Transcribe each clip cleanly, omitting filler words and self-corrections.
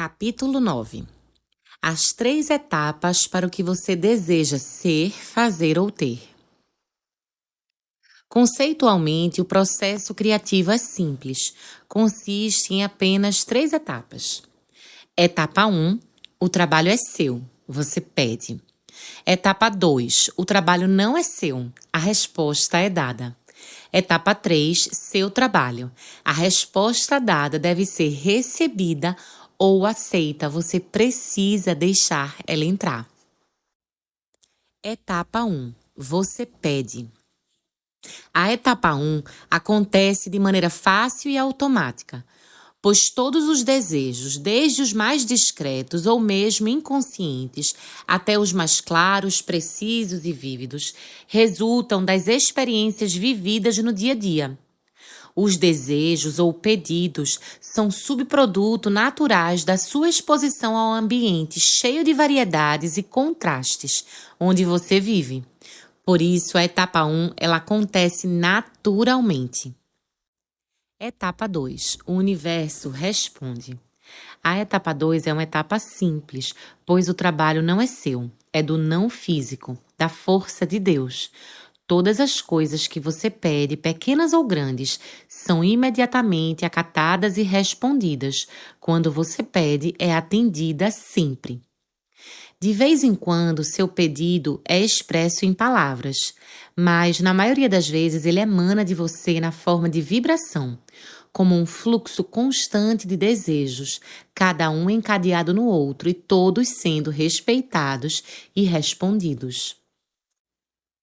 Capítulo 9. As 3 etapas para o que você deseja ser, fazer ou ter. Conceitualmente, o processo criativo é simples. Consiste em apenas 3 etapas. Etapa 1, o trabalho é seu, você pede. Etapa 2, o trabalho não é seu, a resposta é dada. Etapa 3, seu trabalho. A resposta dada deve ser recebida ou aceita, você precisa deixar ela entrar. Etapa 1, você pede. A etapa 1 acontece de maneira fácil e automática, pois todos os desejos, desde os mais discretos ou mesmo inconscientes, até os mais claros, precisos e vívidos, resultam das experiências vividas no dia a dia. Os desejos ou pedidos são subproduto naturais da sua exposição ao ambiente cheio de variedades e contrastes, onde você vive. Por isso, a etapa 1, ela acontece naturalmente. Etapa 2. O universo responde. A etapa 2 é uma etapa simples, pois o trabalho não é seu, é do não físico, da força de Deus. Todas as coisas que você pede, pequenas ou grandes, são imediatamente acatadas e respondidas. Quando você pede, é atendida sempre. De vez em quando, seu pedido é expresso em palavras, mas na maioria das vezes ele emana de você na forma de vibração, como um fluxo constante de desejos, cada um encadeado no outro e todos sendo respeitados e respondidos.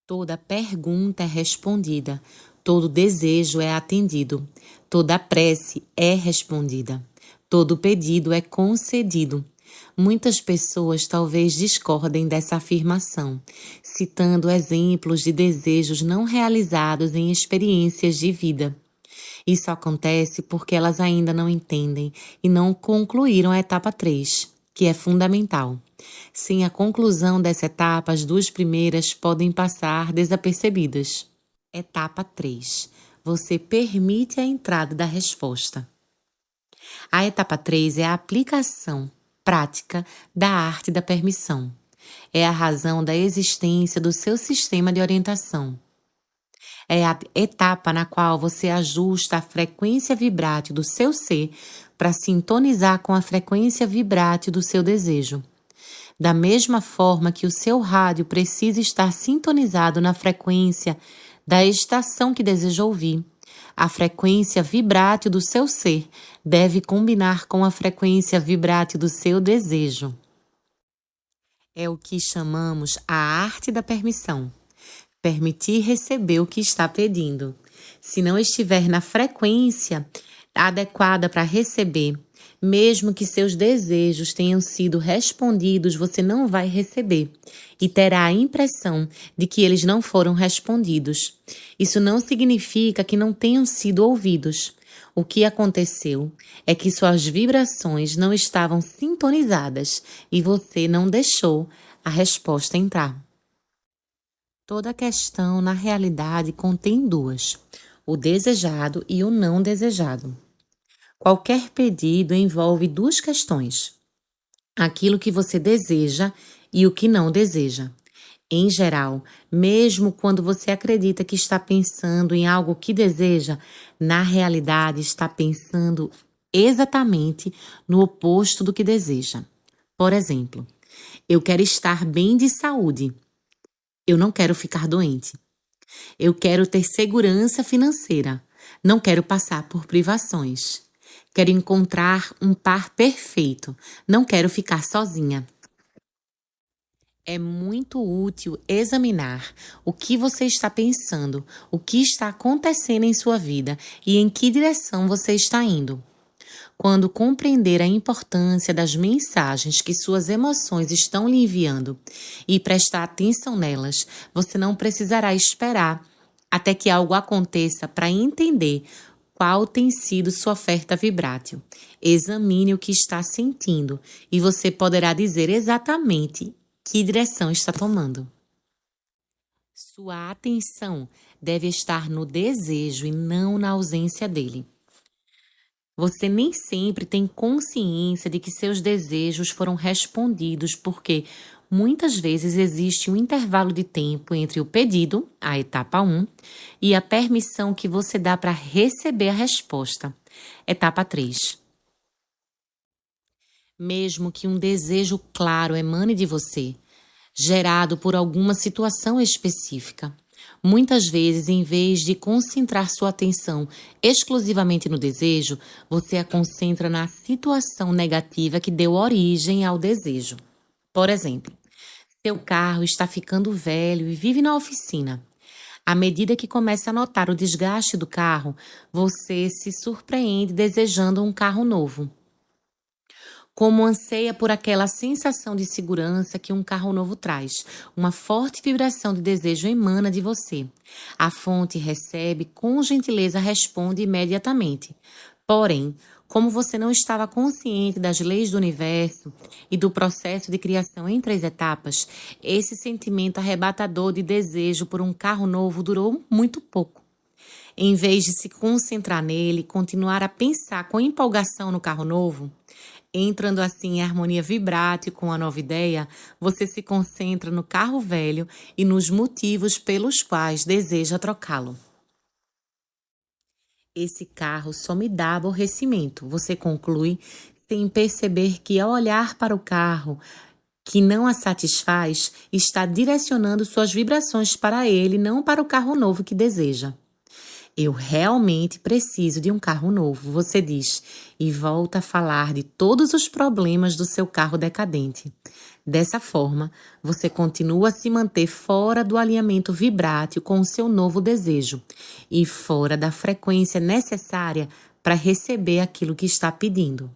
Toda pergunta é respondida, todo desejo é atendido, toda prece é respondida, todo pedido é concedido. Muitas pessoas talvez discordem dessa afirmação, citando exemplos de desejos não realizados em experiências de vida. Isso acontece porque elas ainda não entendem e não concluíram a etapa 3, que é fundamental. Sem a conclusão dessa etapa, as 2 primeiras podem passar desapercebidas. Etapa 3. Você permite a entrada da resposta. A etapa 3 é a aplicação prática da arte da permissão. É a razão da existência do seu sistema de orientação. É a etapa na qual você ajusta a frequência vibrátil do seu ser para sintonizar com a frequência vibrátil do seu desejo. Da mesma forma que o seu rádio precisa estar sintonizado na frequência da estação que deseja ouvir, a frequência vibrátil do seu ser deve combinar com a frequência vibrátil do seu desejo. É o que chamamos a arte da permissão. Permitir receber o que está pedindo. Se não estiver na frequência adequada para receber, mesmo que seus desejos tenham sido respondidos, você não vai receber e terá a impressão de que eles não foram respondidos. Isso não significa que não tenham sido ouvidos. O que aconteceu é que suas vibrações não estavam sintonizadas e você não deixou a resposta entrar. Toda questão, na realidade, contém 2, o desejado e o não desejado. Qualquer pedido envolve 2 questões, aquilo que você deseja e o que não deseja. Em geral, mesmo quando você acredita que está pensando em algo que deseja, na realidade está pensando exatamente no oposto do que deseja. Por exemplo, eu quero estar bem de saúde. Eu não quero ficar doente. Eu quero ter segurança financeira. Não quero passar por privações. Quero encontrar um par perfeito. Não quero ficar sozinha. É muito útil examinar o que você está pensando, o que está acontecendo em sua vida e em que direção você está indo. Quando compreender a importância das mensagens que suas emoções estão lhe enviando e prestar atenção nelas, você não precisará esperar até que algo aconteça para entender qual tem sido sua oferta vibrátil. Examine o que está sentindo e você poderá dizer exatamente que direção está tomando. Sua atenção deve estar no desejo e não na ausência dele. Você nem sempre tem consciência de que seus desejos foram respondidos, porque muitas vezes existe um intervalo de tempo entre o pedido, a etapa 1, e a permissão que você dá para receber a resposta, etapa 3. Mesmo que um desejo claro emane de você, gerado por alguma situação específica, muitas vezes, em vez de concentrar sua atenção exclusivamente no desejo, você a concentra na situação negativa que deu origem ao desejo. Por exemplo, seu carro está ficando velho e vive na oficina. À medida que começa a notar o desgaste do carro, você se surpreende desejando um carro novo. Como anseia por aquela sensação de segurança que um carro novo traz. Uma forte vibração de desejo emana de você. A fonte recebe, com gentileza responde imediatamente. Porém, como você não estava consciente das leis do universo e do processo de criação em 3 etapas, esse sentimento arrebatador de desejo por um carro novo durou muito pouco. Em vez de se concentrar nele e continuar a pensar com empolgação no carro novo, entrando assim em harmonia vibrátil com a nova ideia, você se concentra no carro velho e nos motivos pelos quais deseja trocá-lo. Esse carro só me dá aborrecimento, você conclui, sem perceber que ao olhar para o carro que não a satisfaz, está direcionando suas vibrações para ele, não para o carro novo que deseja. Eu realmente preciso de um carro novo, você diz, e volta a falar de todos os problemas do seu carro decadente. Dessa forma, você continua a se manter fora do alinhamento vibrátil com o seu novo desejo e fora da frequência necessária para receber aquilo que está pedindo.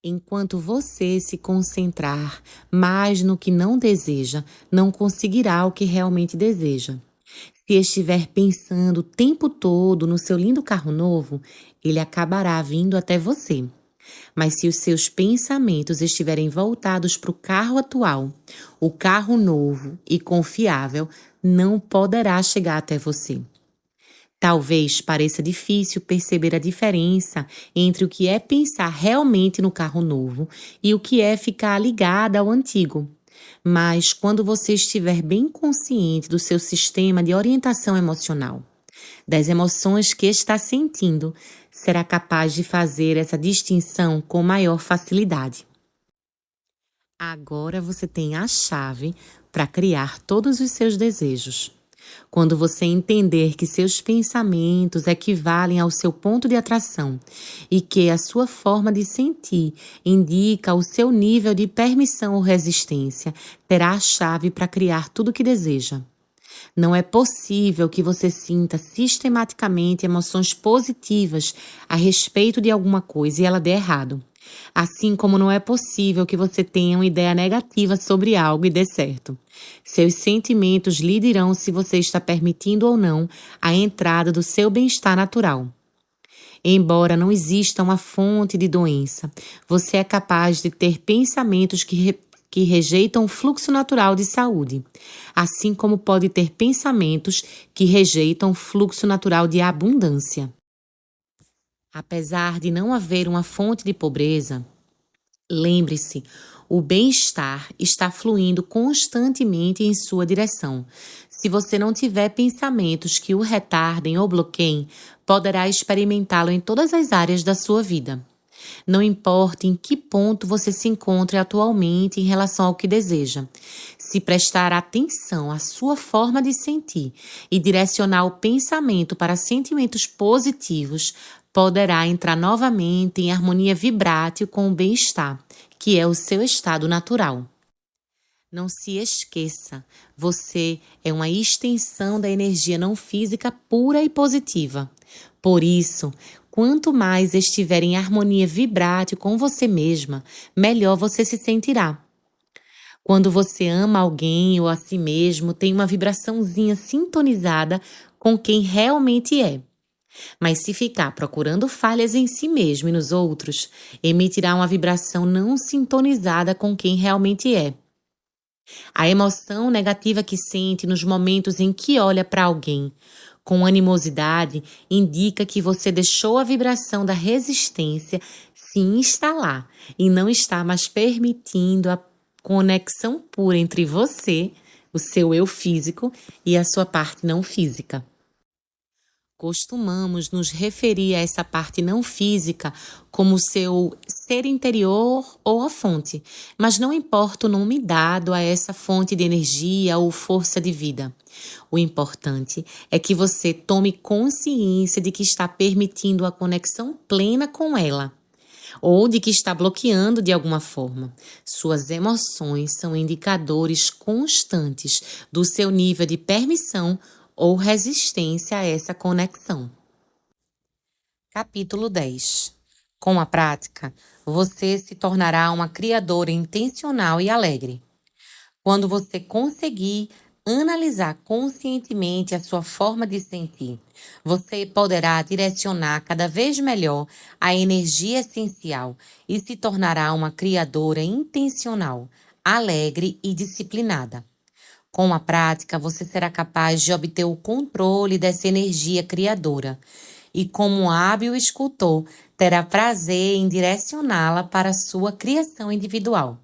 Enquanto você se concentrar mais no que não deseja, não conseguirá o que realmente deseja. Se estiver pensando o tempo todo no seu lindo carro novo, ele acabará vindo até você. Mas se os seus pensamentos estiverem voltados para o carro atual, o carro novo e confiável não poderá chegar até você. Talvez pareça difícil perceber a diferença entre o que é pensar realmente no carro novo e o que é ficar ligada ao antigo. Mas quando você estiver bem consciente do seu sistema de orientação emocional, das emoções que está sentindo, será capaz de fazer essa distinção com maior facilidade. Agora você tem a chave para criar todos os seus desejos. Quando você entender que seus pensamentos equivalem ao seu ponto de atração e que a sua forma de sentir indica o seu nível de permissão ou resistência, terá a chave para criar tudo o que deseja. Não é possível que você sinta sistematicamente emoções positivas a respeito de alguma coisa e ela dê errado. Assim como não é possível que você tenha uma ideia negativa sobre algo e dê certo. Seus sentimentos lhe dirão se você está permitindo ou não a entrada do seu bem-estar natural. Embora não exista uma fonte de doença, você é capaz de ter pensamentos que rejeitam o fluxo natural de saúde, assim como pode ter pensamentos que rejeitam o fluxo natural de abundância. Apesar de não haver uma fonte de pobreza, lembre-se, o bem-estar está fluindo constantemente em sua direção. Se você não tiver pensamentos que o retardem ou bloqueiem, poderá experimentá-lo em todas as áreas da sua vida. Não importa em que ponto você se encontre atualmente em relação ao que deseja. Se prestar atenção à sua forma de sentir e direcionar o pensamento para sentimentos positivos, poderá entrar novamente em harmonia vibrátil com o bem-estar, que é o seu estado natural. Não se esqueça, você é uma extensão da energia não física pura e positiva. Por isso, quanto mais estiver em harmonia vibrátil com você mesma, melhor você se sentirá. Quando você ama alguém ou a si mesmo, tem uma vibraçãozinha sintonizada com quem realmente é. Mas se ficar procurando falhas em si mesmo e nos outros, emitirá uma vibração não sintonizada com quem realmente é. A emoção negativa que sente nos momentos em que olha para alguém, Com animosidade, indica que você deixou a vibração da resistência se instalar e não está mais permitindo a conexão pura entre você, o seu eu físico, e a sua parte não física. Costumamos nos referir a essa parte não física como seu ser interior ou a fonte, mas não importa o nome dado a essa fonte de energia ou força de vida. O importante é que você tome consciência de que está permitindo a conexão plena com ela, ou de que está bloqueando de alguma forma. Suas emoções são indicadores constantes do seu nível de permissão ou resistência a essa conexão. Capítulo 10. Com a prática, você se tornará uma criadora intencional e alegre. Quando você conseguir analisar conscientemente a sua forma de sentir, você poderá direcionar cada vez melhor a energia essencial e se tornará uma criadora intencional, alegre e disciplinada. Com a prática, você será capaz de obter o controle dessa energia criadora e, como um hábil escultor, terá prazer em direcioná-la para a sua criação individual.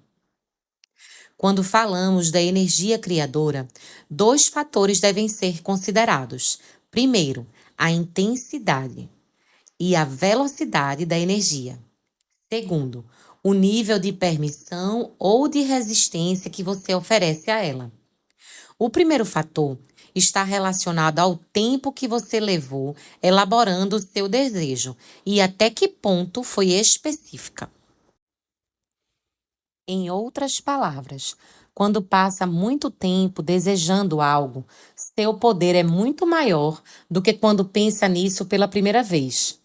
Quando falamos da energia criadora, 2 fatores devem ser considerados. Primeiro, a intensidade e a velocidade da energia. Segundo, o nível de permissão ou de resistência que você oferece a ela. O primeiro fator está relacionado ao tempo que você levou elaborando o seu desejo e até que ponto foi específica. Em outras palavras, quando passa muito tempo desejando algo, seu poder é muito maior do que quando pensa nisso pela primeira vez.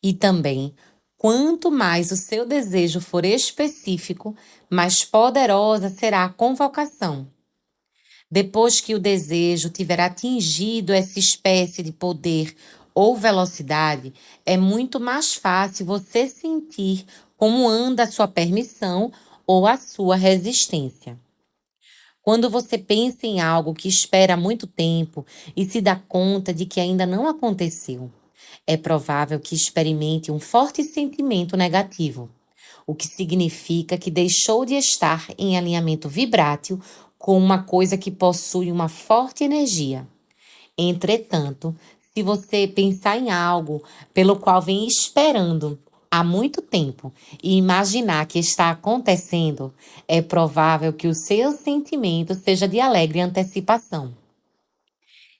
E também, quanto mais o seu desejo for específico, mais poderosa será a convocação. Depois que o desejo tiver atingido essa espécie de poder ou velocidade, é muito mais fácil você sentir como anda a sua permissão ou a sua resistência. Quando você pensa em algo que espera há muito tempo e se dá conta de que ainda não aconteceu, é provável que experimente um forte sentimento negativo, o que significa que deixou de estar em alinhamento vibrátil com uma coisa que possui uma forte energia. Entretanto, se você pensar em algo pelo qual vem esperando há muito tempo e imaginar que está acontecendo, é provável que o seu sentimento seja de alegre antecipação.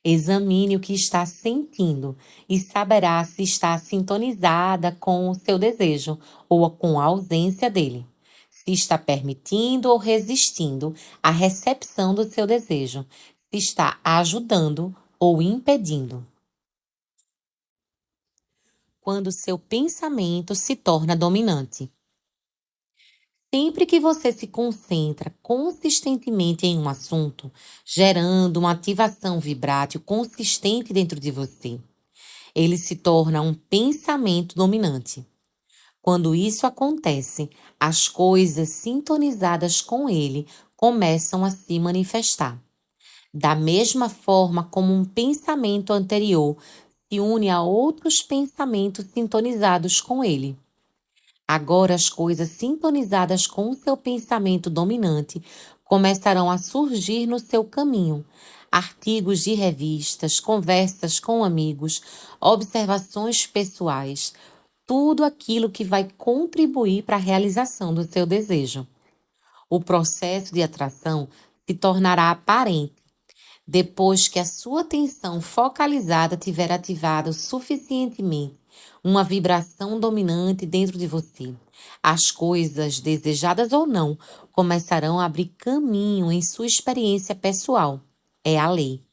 Examine o que está sentindo e saberá se está sintonizada com o seu desejo ou com a ausência dele. Se está permitindo ou resistindo à recepção do seu desejo, se está ajudando ou impedindo. Quando seu pensamento se torna dominante. Sempre que você se concentra consistentemente em um assunto, gerando uma ativação vibrátil consistente dentro de você, ele se torna um pensamento dominante. Quando isso acontece, as coisas sintonizadas com ele começam a se manifestar. Da mesma forma como um pensamento anterior se une a outros pensamentos sintonizados com ele. Agora as coisas sintonizadas com o seu pensamento dominante começarão a surgir no seu caminho. Artigos de revistas, conversas com amigos, observações pessoais, tudo aquilo que vai contribuir para a realização do seu desejo. O processo de atração se tornará aparente depois que a sua atenção focalizada tiver ativado suficientemente uma vibração dominante dentro de você. As coisas, desejadas ou não, começarão a abrir caminho em sua experiência pessoal. É a lei.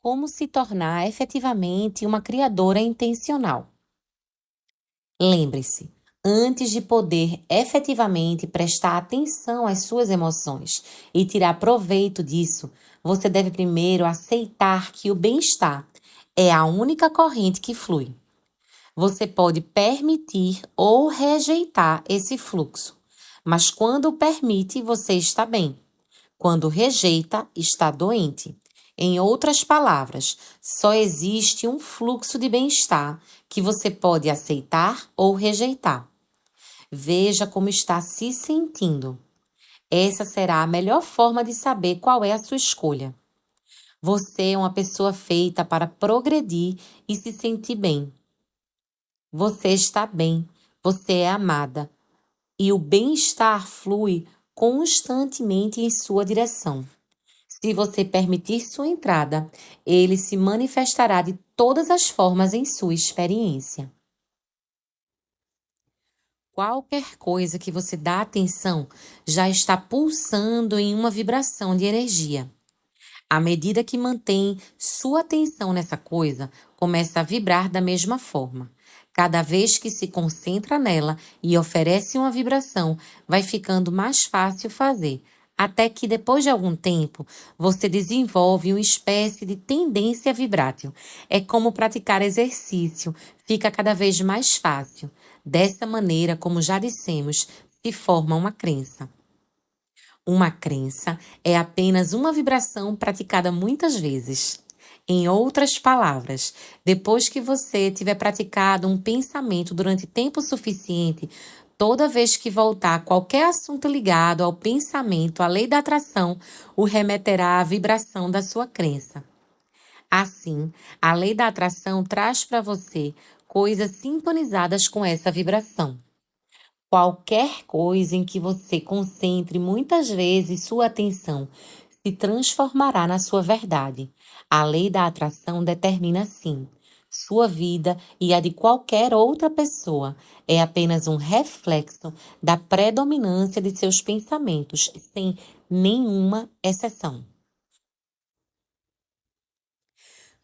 Como se tornar efetivamente uma criadora intencional? Lembre-se, antes de poder efetivamente prestar atenção às suas emoções e tirar proveito disso, você deve primeiro aceitar que o bem-estar é a única corrente que flui. Você pode permitir ou rejeitar esse fluxo, mas quando permite, você está bem. Quando rejeita, está doente. Em outras palavras, só existe um fluxo de bem-estar que você pode aceitar ou rejeitar. Veja como está se sentindo. Essa será a melhor forma de saber qual é a sua escolha. Você é uma pessoa feita para progredir e se sentir bem. Você está bem, você é amada e o bem-estar flui constantemente em sua direção. Se você permitir sua entrada, ele se manifestará de todas as formas em sua experiência. Qualquer coisa que você dá atenção já está pulsando em uma vibração de energia. À medida que mantém sua atenção nessa coisa, começa a vibrar da mesma forma. Cada vez que se concentra nela e oferece uma vibração, vai ficando mais fácil fazer, até que depois de algum tempo, você desenvolve uma espécie de tendência vibrátil. É como praticar exercício, fica cada vez mais fácil. Dessa maneira, como já dissemos, se forma uma crença. Uma crença é apenas uma vibração praticada muitas vezes. Em outras palavras, depois que você tiver praticado um pensamento durante tempo suficiente, toda vez que voltar a qualquer assunto ligado ao pensamento, a lei da atração o remeterá à vibração da sua crença. Assim, a lei da atração traz para você coisas sintonizadas com essa vibração. Qualquer coisa em que você concentre muitas vezes sua atenção se transformará na sua verdade. A lei da atração determina assim: sua vida e a de qualquer outra pessoa é apenas um reflexo da predominância de seus pensamentos, sem nenhuma exceção.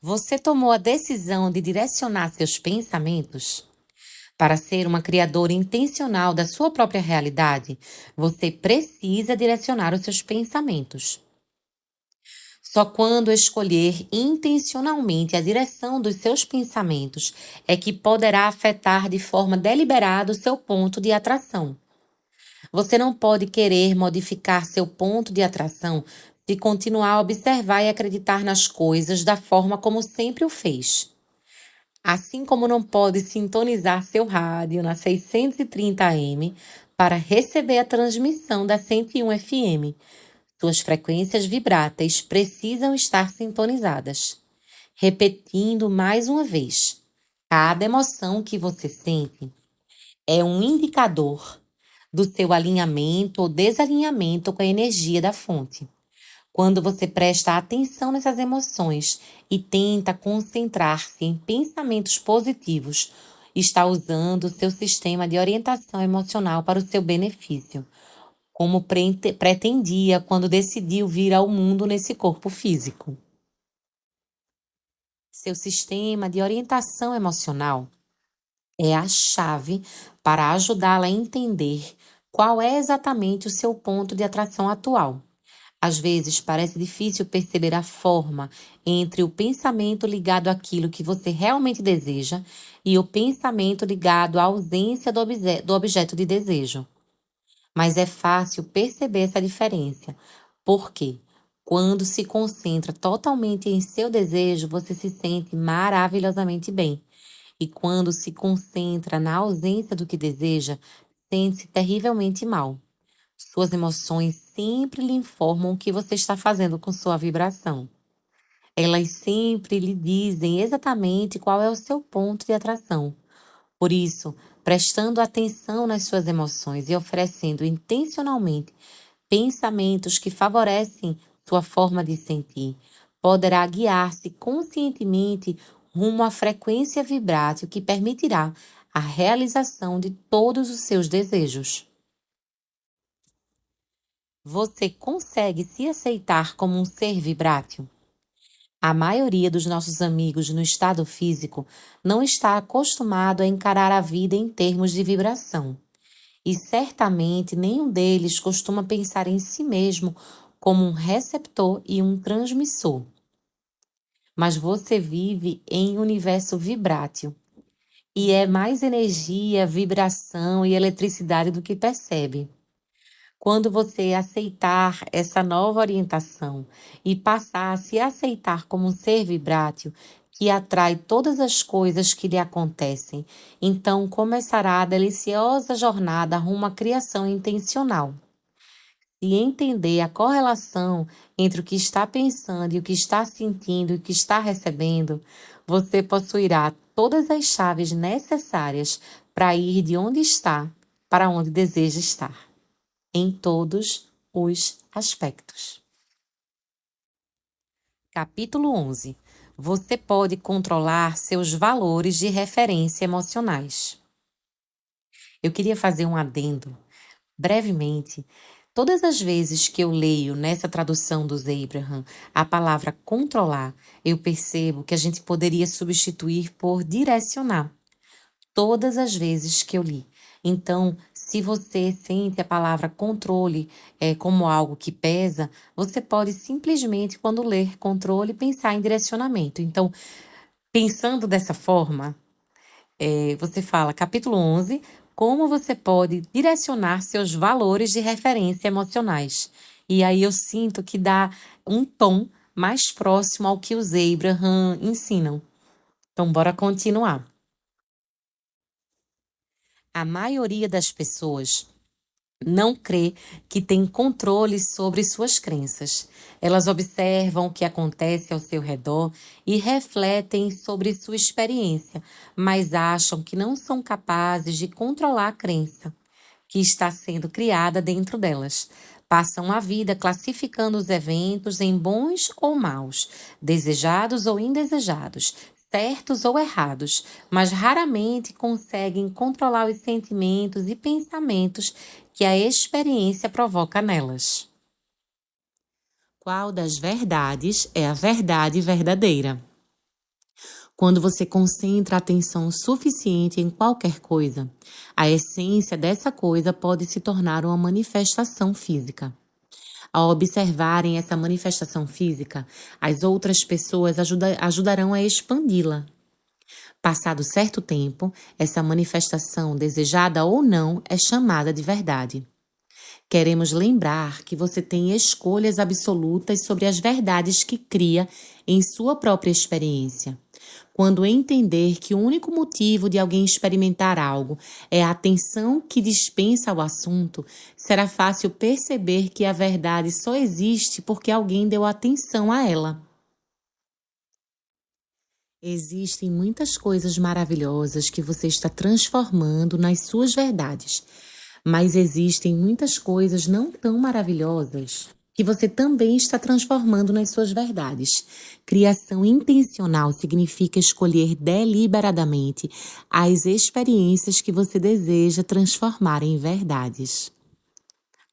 Você tomou a decisão de direcionar seus pensamentos? Para ser uma criadora intencional da sua própria realidade, você precisa direcionar os seus pensamentos. Só quando escolher intencionalmente a direção dos seus pensamentos é que poderá afetar de forma deliberada o seu ponto de atração. Você não pode querer modificar seu ponto de atração se continuar a observar e acreditar nas coisas da forma como sempre o fez. Assim como não pode sintonizar seu rádio na 630 AM para receber a transmissão da 101 FM. Suas frequências vibráteis precisam estar sintonizadas. Repetindo mais uma vez, cada emoção que você sente é um indicador do seu alinhamento ou desalinhamento com a energia da fonte. Quando você presta atenção nessas emoções e tenta concentrar-se em pensamentos positivos, está usando o seu sistema de orientação emocional para o seu benefício, como pretendia quando decidiu vir ao mundo nesse corpo físico. Seu sistema de orientação emocional é a chave para ajudá-la a entender qual é exatamente o seu ponto de atração atual. Às vezes parece difícil perceber a forma entre o pensamento ligado àquilo que você realmente deseja e o pensamento ligado à ausência do objeto de desejo. Mas é fácil perceber essa diferença, porque quando se concentra totalmente em seu desejo, você se sente maravilhosamente bem. E quando se concentra na ausência do que deseja, sente-se terrivelmente mal. Suas emoções sempre lhe informam o que você está fazendo com sua vibração. Elas sempre lhe dizem exatamente qual é o seu ponto de atração. Por isso, prestando atenção nas suas emoções e oferecendo intencionalmente pensamentos que favorecem sua forma de sentir, poderá guiar-se conscientemente rumo à frequência vibrátil que permitirá a realização de todos os seus desejos. Você consegue se aceitar como um ser vibrátil? A maioria dos nossos amigos no estado físico não está acostumado a encarar a vida em termos de vibração. E certamente nenhum deles costuma pensar em si mesmo como um receptor e um transmissor. Mas você vive em um universo vibrátil. E é mais energia, vibração e eletricidade do que percebe. Quando você aceitar essa nova orientação e passar a se aceitar como um ser vibrátil que atrai todas as coisas que lhe acontecem, então começará a deliciosa jornada rumo à criação intencional. E entender a correlação entre o que está pensando e o que está sentindo e o que está recebendo, você possuirá todas as chaves necessárias para ir de onde está para onde deseja estar, em todos os aspectos. Capítulo 11. Você pode controlar seus valores de referência emocionais. Eu queria fazer um adendo brevemente. Todas as vezes que eu leio nessa tradução dos Abraham a palavra controlar, eu percebo que a gente poderia substituir por direcionar. Todas as vezes que eu li. Então, se você sente a palavra controle como algo que pesa, você pode simplesmente, quando ler controle, pensar em direcionamento. Então, pensando dessa forma, você fala, capítulo 11, como você pode direcionar seus valores de referência emocionais. E aí eu sinto que dá um tom mais próximo ao que os Abraham ensinam. Então, bora continuar. A maioria das pessoas não crê que tem controle sobre suas crenças. Elas observam o que acontece ao seu redor e refletem sobre sua experiência, mas acham que não são capazes de controlar a crença que está sendo criada dentro delas. Passam a vida classificando os eventos em bons ou maus, desejados ou indesejados, certos ou errados, mas raramente conseguem controlar os sentimentos e pensamentos que a experiência provoca nelas. Qual das verdades é a verdade verdadeira? Quando você concentra atenção suficiente em qualquer coisa, a essência dessa coisa pode se tornar uma manifestação física. Ao observarem essa manifestação física, as outras pessoas ajudarão a expandi-la. Passado certo tempo, essa manifestação, desejada ou não, é chamada de verdade. Queremos lembrar que você tem escolhas absolutas sobre as verdades que cria em sua própria experiência. Quando entender que o único motivo de alguém experimentar algo é a atenção que dispensa ao assunto, será fácil perceber que a verdade só existe porque alguém deu atenção a ela. Existem muitas coisas maravilhosas que você está transformando nas suas verdades, mas existem muitas coisas não tão maravilhosas que você também está transformando nas suas verdades. Criação intencional significa escolher deliberadamente as experiências que você deseja transformar em verdades.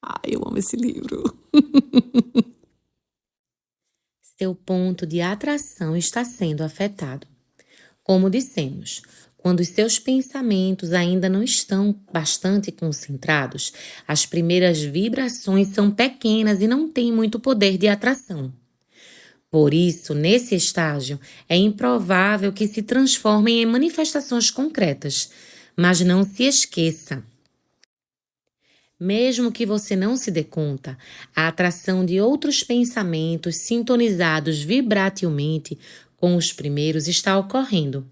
Ai, eu amo esse livro. Seu ponto de atração está sendo afetado. Como dissemos, quando os seus pensamentos ainda não estão bastante concentrados, as primeiras vibrações são pequenas e não têm muito poder de atração. Por isso, nesse estágio, é improvável que se transformem em manifestações concretas. Mas não se esqueça. Mesmo que você não se dê conta, a atração de outros pensamentos sintonizados vibratilmente com os primeiros está ocorrendo.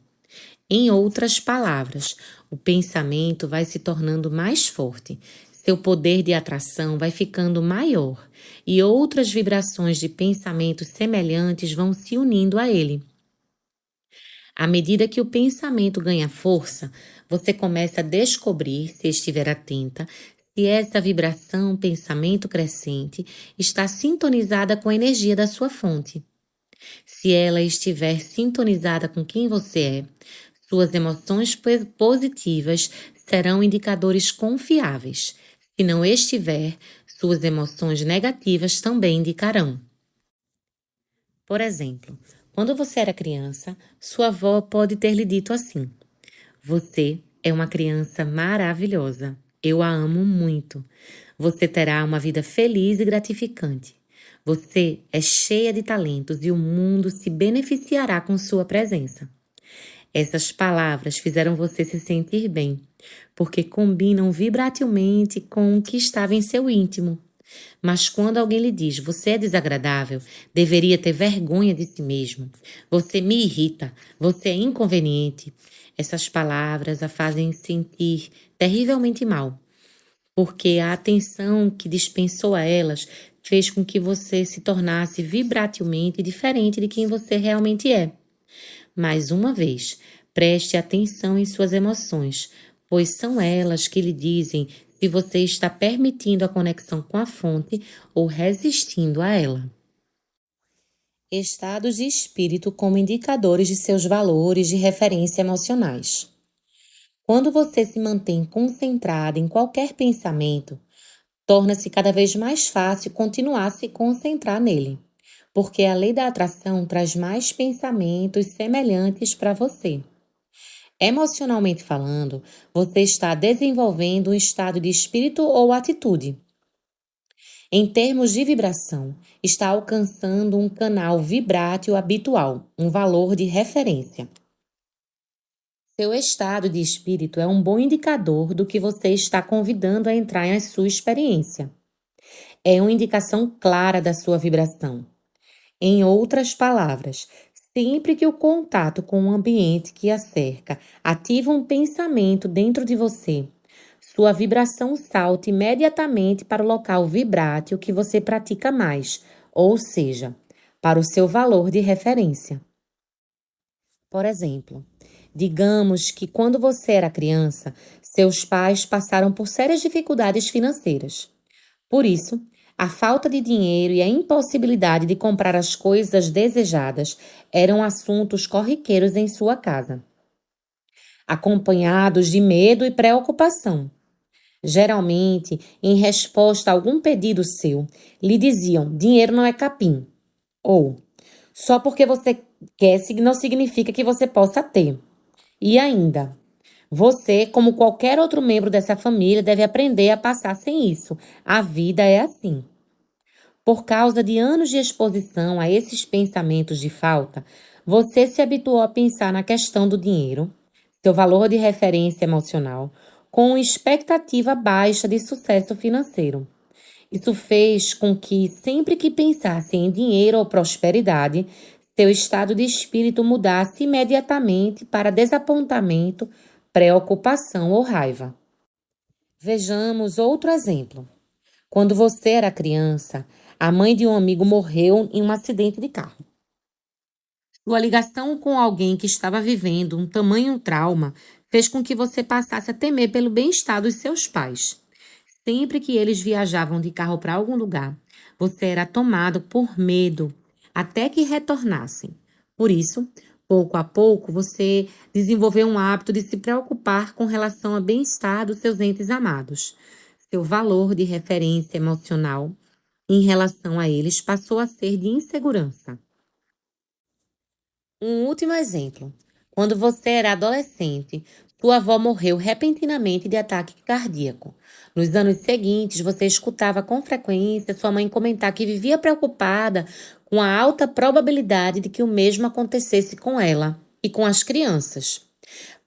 Em outras palavras, o pensamento vai se tornando mais forte, seu poder de atração vai ficando maior e outras vibrações de pensamentos semelhantes vão se unindo a ele. À medida que o pensamento ganha força, você começa a descobrir, se estiver atenta, se essa vibração, pensamento crescente, está sintonizada com a energia da sua fonte. Se ela estiver sintonizada com quem você é, suas emoções positivas serão indicadores confiáveis. Se não estiver, suas emoções negativas também indicarão. Por exemplo, quando você era criança, sua avó pode ter lhe dito assim: "Você é uma criança maravilhosa. Eu a amo muito. Você terá uma vida feliz e gratificante. Você é cheia de talentos e o mundo se beneficiará com sua presença." Essas palavras fizeram você se sentir bem porque combinam vibratilmente com o que estava em seu íntimo. Mas quando alguém lhe diz, você é desagradável, deveria ter vergonha de si mesmo, você me irrita, você é inconveniente, essas palavras a fazem sentir terrivelmente mal, porque a atenção que dispensou a elas fez com que você se tornasse vibratilmente diferente de quem você realmente é. Mais uma vez, preste atenção em suas emoções, pois são elas que lhe dizem se você está permitindo a conexão com a fonte ou resistindo a ela. Estados de espírito como indicadores de seus valores de referência emocionais. Quando você se mantém concentrado em qualquer pensamento, torna-se cada vez mais fácil continuar a se concentrar nele, porque a lei da atração traz mais pensamentos semelhantes para você. Emocionalmente falando, você está desenvolvendo um estado de espírito ou atitude. Em termos de vibração, está alcançando um canal vibrátil habitual, um valor de referência. Seu estado de espírito é um bom indicador do que você está convidando a entrar em sua experiência. É uma indicação clara da sua vibração. Em outras palavras, sempre que o contato com o ambiente que a cerca ativa um pensamento dentro de você, sua vibração salta imediatamente para o local vibrátil que você pratica mais, ou seja, para o seu valor de referência. Por exemplo, digamos que quando você era criança, seus pais passaram por sérias dificuldades financeiras. Por isso, a falta de dinheiro e a impossibilidade de comprar as coisas desejadas eram assuntos corriqueiros em sua casa, acompanhados de medo e preocupação. Geralmente, em resposta a algum pedido seu, lhe diziam: dinheiro não é capim, ou só porque você quer não significa que você possa ter. E ainda, você, como qualquer outro membro dessa família, deve aprender a passar sem isso. A vida é assim. Por causa de anos de exposição a esses pensamentos de falta, você se habituou a pensar na questão do dinheiro, seu valor de referência emocional, com expectativa baixa de sucesso financeiro. Isso fez com que, sempre que pensasse em dinheiro ou prosperidade, seu estado de espírito mudasse imediatamente para desapontamento, preocupação ou raiva. Vejamos outro exemplo. Quando você era criança, a mãe de um amigo morreu em um acidente de carro. Sua ligação com alguém que estava vivendo um tamanho trauma fez com que você passasse a temer pelo bem-estar dos seus pais. Sempre que eles viajavam de carro para algum lugar, você era tomado por medo até que retornassem. Por isso, pouco a pouco, você desenvolveu um hábito de se preocupar com relação ao bem-estar dos seus entes amados. Seu valor de referência emocional em relação a eles passou a ser de insegurança. Um último exemplo. Quando você era adolescente, sua avó morreu repentinamente de ataque cardíaco. Nos anos seguintes, você escutava com frequência sua mãe comentar que vivia preocupada com a alta probabilidade de que o mesmo acontecesse com ela e com as crianças.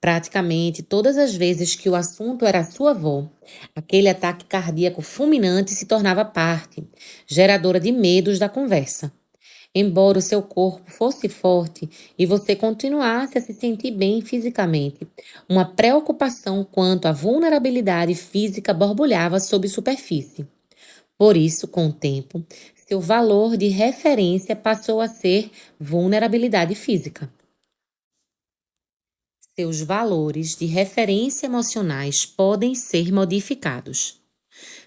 Praticamente todas as vezes que o assunto era sua avó, aquele ataque cardíaco fulminante se tornava parte, geradora de medos da conversa. Embora o seu corpo fosse forte e você continuasse a se sentir bem fisicamente, uma preocupação quanto à vulnerabilidade física borbulhava sob superfície. Por isso, com o tempo, seu valor de referência passou a ser vulnerabilidade física. Seus valores de referência emocionais podem ser modificados.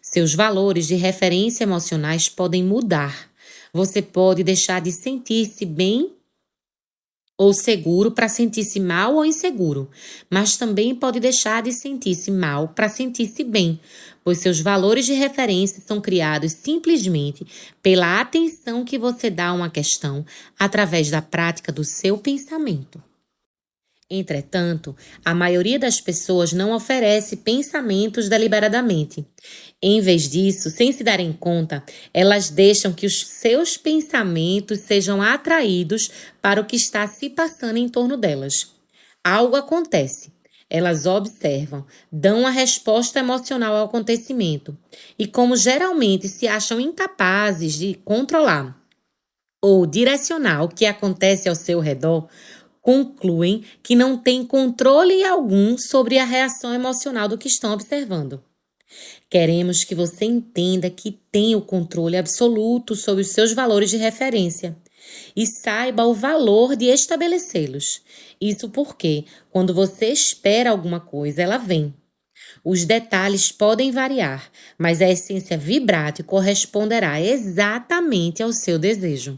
Seus valores de referência emocionais podem mudar. Você pode deixar de sentir-se bem ou seguro para sentir-se mal ou inseguro, mas também pode deixar de sentir-se mal para sentir-se bem, pois seus valores de referência são criados simplesmente pela atenção que você dá a uma questão através da prática do seu pensamento. Entretanto, a maioria das pessoas não oferece pensamentos deliberadamente. Em vez disso, sem se darem conta, elas deixam que os seus pensamentos sejam atraídos para o que está se passando em torno delas. Algo acontece. Elas observam, dão a resposta emocional ao acontecimento e, como geralmente se acham incapazes de controlar ou direcionar o que acontece ao seu redor, concluem que não têm controle algum sobre a reação emocional do que estão observando. Queremos que você entenda que tem o controle absoluto sobre os seus valores de referência e saiba o valor de estabelecê-los. Isso porque, quando você espera alguma coisa, ela vem. Os detalhes podem variar, mas a essência vibrátil corresponderá exatamente ao seu desejo.